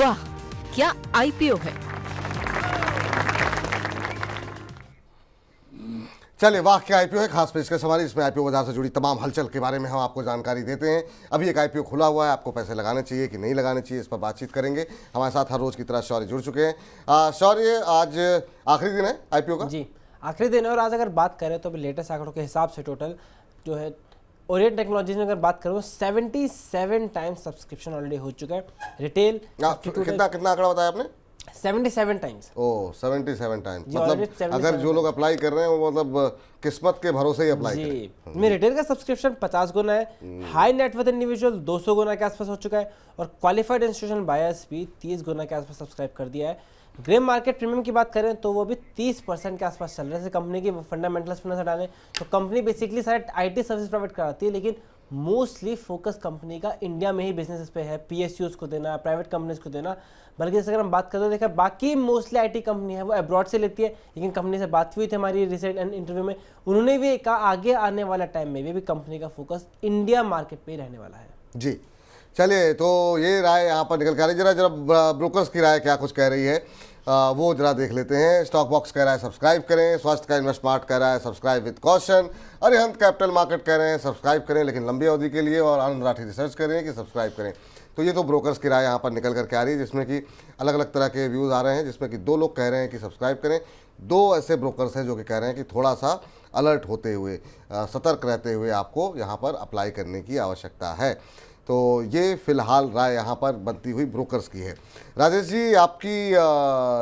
वाह, क्या आईपीओ है। चलिए, वाह क्या आईपीओ है। खास पेशकश हमारी, इसमें आईपीओ बाजार से जुड़ी तमाम हलचल के बारे में हम आपको जानकारी देते हैं। अभी एक आईपीओ खुला हुआ है, आपको पैसे लगाने चाहिए कि नहीं लगाने चाहिए, इस पर बातचीत करेंगे। हमारे साथ हर रोज की तरह शौर्य जुड़ चुके हैं। शौर्य, आज आखिरी दिन है आईपीओ का? जी, आखिरी दिन है। और आज अगर बात करें तो अभी लेटेस्ट आंकड़ों के हिसाब से टोटल जो है ओरिएंट टेक्नोलॉजीज में अगर बात करूँ 77 टाइम्स सब्सक्रिप्शन ऑलरेडी हो चुका है। रिटेल कितना आंकड़ा बताया आपने? 77 टाइम्स। ओह, 77 टाइम्स। जी, मतलब already 77 अगर जो लोग अप्लाई कर रहे हैं वो मतलब किस्मत के भरोसे ही अप्लाई जी करें। में रिटेल का सब्सक्रिप्शन 50 गुना है, हाई नेटवर्थ इंडिविजुअल 200 गुना के आसपास हो चुका है, और क्वालिफाइड इंस्टीट्यूशनल बायर्स भी 30 गुना के आसपास सब्सक्राइब कर दिया है। ग्रे मार्केट प्रीमियम की बात करें तो वो भी 30% के आसपास चल रहे हैं। कंपनी की फंडामेंटल्स पर नजर डालें तो कंपनी बेसिकली सारे आईटी सर्विस प्रोवाइड कराती है, लेकिन मोस्टली फोकस कंपनी का इंडिया में ही बिजनेस पे है। पीएसयूज को देना, प्राइवेट कंपनीज को देना, बल्कि जैसे अगर हम बात करें तो देखा बाकी मोस्टली आईटी कंपनी है वो अब्रॉड से लेती है। लेकिन कंपनी से बात हुई थी हमारी रिसेंट इंटरव्यू में, उन्होंने भी कहा आगे आने वाला टाइम में भी कंपनी का फोकस इंडिया मार्केट पे ही रहने वाला है। जी, चलिए, तो ये राय यहाँ पर निकल के आ रही। जरा ब्रोकर्स की राय क्या कुछ कह रही है वो जरा देख लेते हैं। स्टॉक बॉक्स कह रहा है सब्सक्राइब करें, स्वास्थ्य का इन्वेस्टमार्ट कह रहा है subscribe with caution, Arihant capital market कह रहे हैं सब्सक्राइब करें लेकिन लंबी अवधि के लिए, और आनंद राठी रिसर्च कह रहे हैं कि सब्सक्राइब करें। तो ये तो ब्रोकर्स की राय यहाँ पर निकल करके आ रही है, जिसमें कि अलग अलग तरह के व्यूज़ आ रहे हैं, जिसमें कि 2 लोग कह रहे हैं कि सब्सक्राइब करें, 2 ऐसे ब्रोकर्स हैं जो कि कह रहे हैं कि थोड़ा सा अलर्ट होते हुए, सतर्क रहते हुए आपको यहाँ पर अप्लाई करने की आवश्यकता है। तो ये फिलहाल राय यहाँ पर बनती हुई ब्रोकर्स की है। राजेश जी, आपकी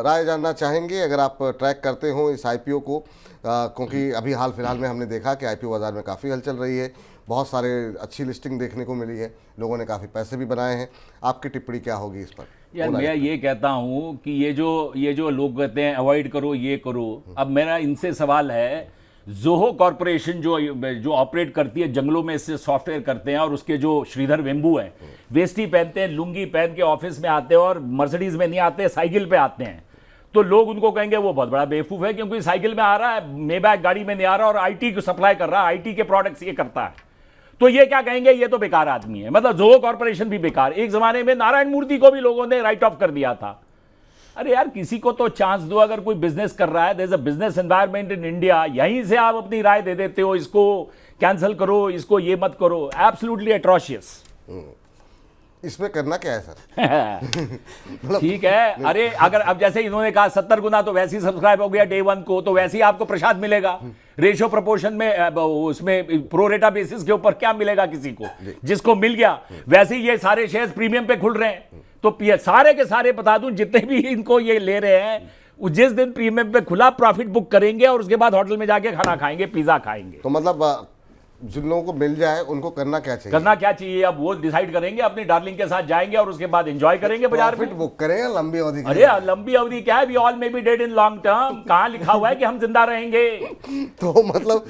राय जानना चाहेंगे अगर आप ट्रैक करते हो इस आईपीओ को, क्योंकि अभी हाल फिलहाल में हमने देखा कि आईपीओ बाजार में काफ़ी हलचल रही है, बहुत सारे अच्छी लिस्टिंग देखने को मिली है, लोगों ने काफ़ी पैसे भी बनाए हैं। आपकी टिप्पणी क्या होगी इस पर? यार, मैं ये कहता हूँ कि ये जो लोग कहते हैं अवॉइड करो, ये करो, अब मेरा इनसे सवाल है, जोहो कॉरपोरेशन जो ऑपरेट करती है जंगलों में, इससे सॉफ्टवेयर करते हैं, और उसके जो श्रीधर वेम्बू हैं, वेस्टी पहनते हैं, लुंगी पहन के ऑफिस में आते हैं, और मर्सिडीज में नहीं आते, साइकिल पे आते हैं, तो लोग उनको कहेंगे वो बहुत बड़ा बेवकूफ़ है, क्योंकि साइकिल में आ रहा है, मेबैक गाड़ी में नहीं आ रहा, और आईटी को सप्लाई कर रहा है, आईटी के प्रोडक्ट्स ये करता है, तो ये क्या कहेंगे, ये तो बेकार आदमी है। मतलब जोहो कॉरपोरेशन भी बेकार। एक जमाने में नारायण मूर्ति को भी लोगों ने राइट ऑफ कर दिया था। अरे यार, किसी को तो चांस दो। अगर कोई बिजनेस कर रहा है, there is a business environment in India, यहीं से आप अपनी राय दे देते हो, इसको कैंसिल करो, इसको ये मत करो। Absolutely atrocious. इसमें करना क्या है सर? ठीक है, अरे अगर अब जैसे इन्होंने कहा 70 गुना, तो वैसे ही सब्सक्राइब हो गया डे 1 को, तो वैसे ही आपको प्रसाद मिलेगा। रेशियो प्रोपोर्शन में, उसमें प्रोरेटा बेसिस के ऊपर क्या मिलेगा किसी को, जिसको मिल गया। वैसे ही ये सारे शेयर्स प्रीमियम पे खुल रहे हैं, तो सारे के सारे बता दूं जितने भी इनको ये ले रहे हैं, जिस दिन प्रीमियम पे खुला प्रॉफिट बुक करेंगे, और उसके बाद होटल में जाके खाना खाएंगे, पिज्जा खाएंगे। तो मतलब जिन लोगों को मिल जाए उनको करना क्या चाहिए? करना क्या चाहिए, अब वो डिसाइड करेंगे। अपनी डार्लिंग के साथ जाएंगे और उसके बाद एंजॉय करेंगे बाजार में। बुक करें या लंबी अवधि? अरे लंबी अवधि क्या है, we all may be dead in long term. कहां लिखा हुआ है कि हम जिंदा रहेंगे? तो मतलब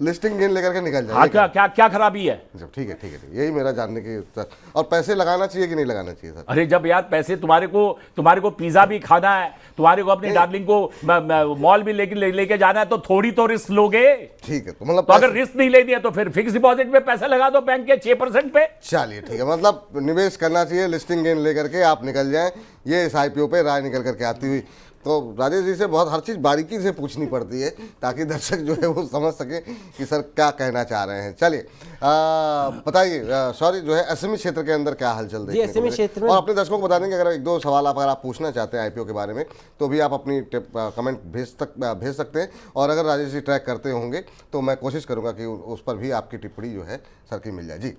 लिस्टिंग गेन लेकर के निकल जाए। क्या क्या क्या खराबी है? ठीक है, ठीक है, यही मेरा जानने की उत्तर। और पैसे लगाना चाहिए कि नहीं लगाना चाहिए सर? अरे जब यार पैसे तुम्हारे को पिज्जा भी खाना है, तुम्हारे को अपनी डार्लिंग को मॉल भी लेके जाना है, तो थोड़ी तो रिस्क लोगे। ठीक है, तो मतलब तो अगर रिस्क नहीं लेनी है तो फिर फिक्स डिपॉजिट में पैसे लगा दो बैंक के 6% पे। चलिए ठीक है, मतलब निवेश करना चाहिए, लिस्टिंग गेन लेकर के आप निकल जाएं। ये इस आईपीओ पे राय निकल करके आती हुई। तो राजेश जी से बहुत हर चीज़ बारीकी से पूछनी पड़ती है, ताकि दर्शक जो है वो समझ सके कि सर क्या कहना चाह रहे हैं। चलिए बताइए, सॉरी, जो है एसएमई क्षेत्र के अंदर क्या हलचल देखने एसएमई क्षेत्र में, और अपने दर्शकों को बता देंगे, अगर 1-2 सवाल अगर आप पूछना चाहते हैं आईपीओ के बारे में, तो भी आप अपनी कमेंट भेज सकते हैं। और अगर राजेश जी ट्रैक करते होंगे तो मैं कोशिश करूँगा कि उस पर भी आपकी टिप्पणी जो है सर की मिल जाए।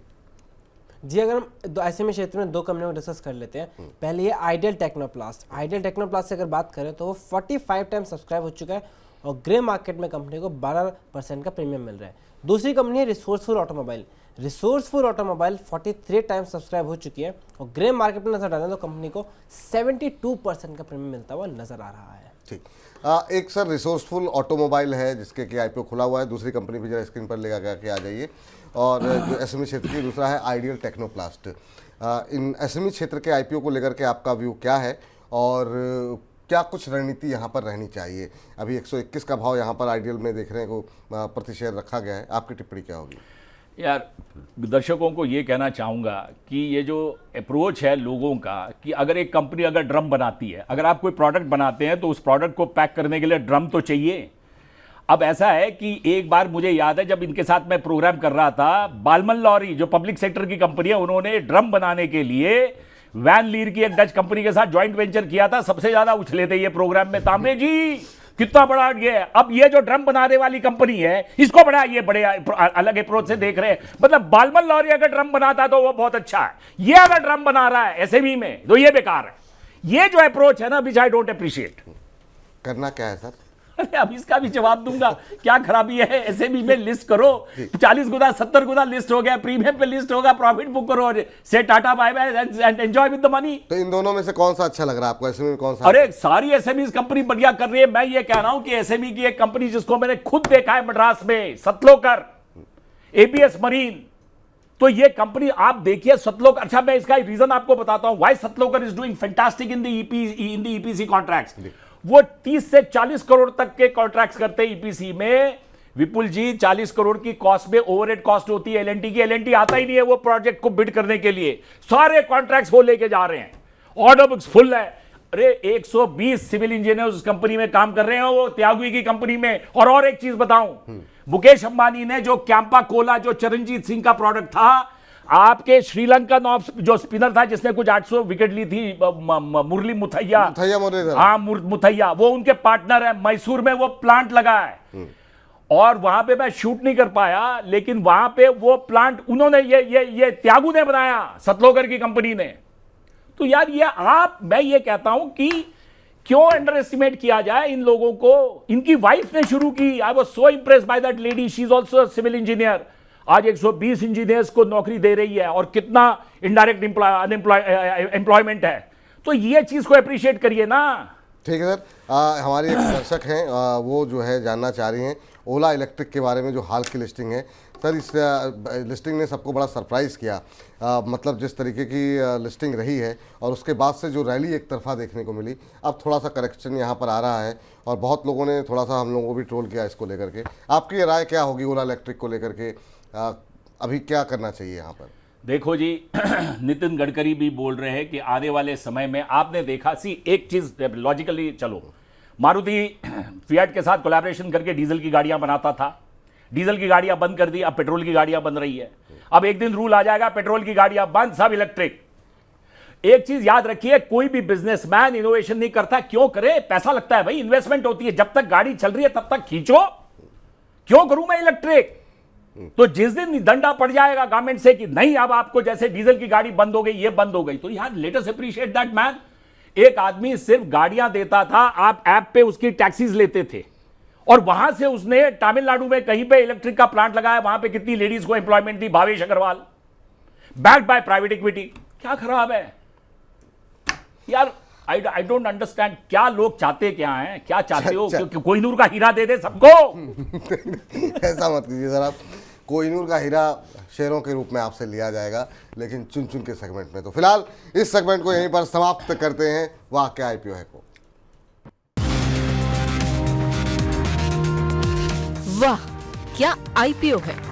जी अगर हम ऐसे में क्षेत्र में 2 कंपनियों को डिस्कस कर लेते हैं। पहले ये आइडियल टेक्नोप्लास्ट। आइडियल टेक्नोप्लास्ट से अगर बात करें तो वो 45 टाइम सब्सक्राइब हो चुका है, और ग्रे मार्केट में कंपनी को 12% का प्रीमियम मिल रहा है। दूसरी कंपनी है resourceful automobile. Resourceful automobile 43 time subscribe हो चुकी है, और ग्रे मार्केट में नजर डालें तो कंपनी को 72% का प्रीमियम मिलता हुआ नजर आ रहा है। ठीक, एक सर रिसोर्सफुल ऑटोमोबाइल है जिसके कि आईपीओ खुला हुआ है। दूसरी कंपनी भी जरा स्क्रीन पर लेकर के आ जाइए। और जो एसएमई क्षेत्र की दूसरा है आइडियल टेक्नोप्लास्ट। इन एसएमई क्षेत्र के आईपीओ को लेकर के आपका व्यू क्या है, और क्या कुछ रणनीति यहाँ पर रहनी चाहिए? अभी 121 का भाव यहाँ पर आइडियल में देख रहे हैं को प्रति शेयर रखा गया है, आपकी टिप्पणी क्या होगी? यार दर्शकों को ये कहना चाहूँगा कि ये जो अप्रोच है लोगों का कि अगर एक कंपनी अगर ड्रम बनाती है, अगर आप कोई प्रोडक्ट बनाते हैं तो उस प्रोडक्ट को पैक करने के लिए ड्रम तो चाहिए। अब ऐसा है कि एक बार मुझे याद है जब इनके साथ मैं प्रोग्राम कर रहा था, बालमन लॉरी जो पब्लिक सेक्टर की कंपनी है, उन्होंने ड्रम बनाने के लिए वैन लीर की एक डच कंपनी के साथ ज्वाइंट वेंचर किया था। सबसे ज्यादा उछले थे ये प्रोग्राम में, तांबे जी कितना बड़ा ये है। अब ये जो ड्रम बनाने वाली कंपनी है, इसको बड़ा ये बड़े अलग अप्रोच से देख रहे हैं। मतलब बालमन लॉरी अगर ड्रम बनाता तो वो बहुत अच्छा है, ये अगर ड्रम बना रहा है एसएमई में तो ये बेकार है। ये जो अप्रोच है ना, विच आई डोंट अप्रिशिएट। करना क्या है सर? अरे अब इसका भी जवाब दूंगा, क्या खराबी है? एसएमई में लिस्ट करो, 40 गुना 70 गुना लिस्ट हो गया, प्रीमियम पे लिस्ट होगा, प्रॉफिट बुक करो और से tata bye bye and enjoy with the money. तो इन दोनों में से कौन सा अच्छा लग रहा है आपको? एसएमई में कौन सा? अरे सारी एसएमई कंपनी बढ़िया कर रही है। मैं ये कह रहा हूं कि एसएमई की एक कंपनी जिसको मैंने खुद देखा है मद्रास में, सतलोकर, एबीएस मरीन, तो ये कंपनी आप देखिए सतलोकर। अच्छा मैं इसका रीजन आपको बताता हूं why Satlokar is doing fantastic in the EPC contracts. वो 30 से 40 करोड़ तक के कॉन्ट्रैक्ट्स करते हैं ईपीसी में। विपुल जी 40 करोड़ की कॉस्ट में ओवरहेड कॉस्ट होती है एलएनटी की। एलएनटी आता ही नहीं है वो प्रोजेक्ट को बिड करने के लिए, सारे कॉन्ट्रैक्ट्स वो लेके जा रहे हैं, ऑर्डर बुक्स फुल है। अरे 120 सिविल इंजीनियर्स उस कंपनी में काम कर रहे हैं, वो त्यागी की कंपनी में। और एक चीज बताऊं, मुकेश अंबानी ने जो कैंपा कोला जो चरणजीत सिंह का प्रोडक्ट था, आपके श्रीलंका जो स्पिनर था जिसने कुछ 800 विकेट ली थी, मुरली मुथैया, हाँ मुथैया, वो उनके पार्टनर है। मैसूर में वो प्लांट लगा है और वहां पे मैं शूट नहीं कर पाया, लेकिन वहां पे वो प्लांट उन्होंने ये त्यागू ने बनाया, सतलोकर की कंपनी ने। तो यार ये मैं ये कहता हूं कि क्यों अंडर एस्टिमेट किया जाए इन लोगों को। इनकी वाइफ ने शुरू की, I was so impressed by that lady, she is also civil engineer. आज 120 इंजीनियर्स को नौकरी दे रही है और कितना इनडायरेक्ट एम्प्लॉयमेंट है। तो ये चीज को अप्रिशिएट करिए ना। ठीक है सर, हमारी एक दर्शक हैं, वो जो है जानना चाह रही हैं ओला इलेक्ट्रिक के बारे में जो हाल की लिस्टिंग है। सर इस लिस्टिंग ने सबको बड़ा सरप्राइज़ किया, मतलब जिस तरीके की लिस्टिंग रही है और उसके बाद से जो रैली एक तरफा देखने को मिली, अब थोड़ा सा करेक्शन यहाँ पर आ रहा है और बहुत लोगों ने थोड़ा सा हम लोगों को भी ट्रोल किया इसको लेकर के। आपकी राय क्या होगी ओला इलेक्ट्रिक को लेकर के? अभी क्या करना चाहिए यहाँ पर? देखो जी नितिन गडकरी भी बोल रहे हैं कि आने वाले समय में आपने देखा एक चीज लॉजिकली चलो, मारुति फिएट के साथ कोलैबोरेशन करके डीजल की गाड़ियां बनाता था, डीजल की गाड़ियां बंद कर दी, अब पेट्रोल की गाड़ियां बन रही है। अब एक दिन रूल आ जाएगा पेट्रोल की गाड़ियां बंद, सब इलेक्ट्रिक। एक चीज याद रखिए, कोई भी बिजनेसमैन इनोवेशन नहीं करता। क्यों करे? पैसा लगता है भाई, इन्वेस्टमेंट होती है। जब तक गाड़ी चल रही है तब तक खींचो, क्यों करूं मैं इलेक्ट्रिक? तो जिस दिन डंडा पड़ जाएगा गवर्नमेंट से कि नहीं अब आपको जैसे डीजल की गाड़ी बंद हो गई, ये बंद हो गई, तो यार let us appreciate that man. एक आदमी सिर्फ गाड़ियां देता था, आप ऐप पे उसकी टैक्सीज लेते थे और वहां से उसने तमिलनाडु में कहीं पे इलेक्ट्रिक का प्लांट लगाया, वहां पे कितनी लेडीज को एम्प्लॉयमेंट दी, Bhavesh Agarwal, backed by private equity. क्या खराब है यार? आई डोंट अंडरस्टैंड, क्या लोग चाहते क्या हैं, क्या चाहते हो? कोहिनूर का हीरा दे दे सबको। ऐसा मत कीजिए सर, आप कोहिनूर का हीरा शेयरों के रूप में आपसे लिया जाएगा, लेकिन चुन चुन के सेगमेंट में। तो फिलहाल इस सेगमेंट को यहीं पर समाप्त करते हैं। वाह क्या आईपीओ है को। वाह क्या आईपीओ है।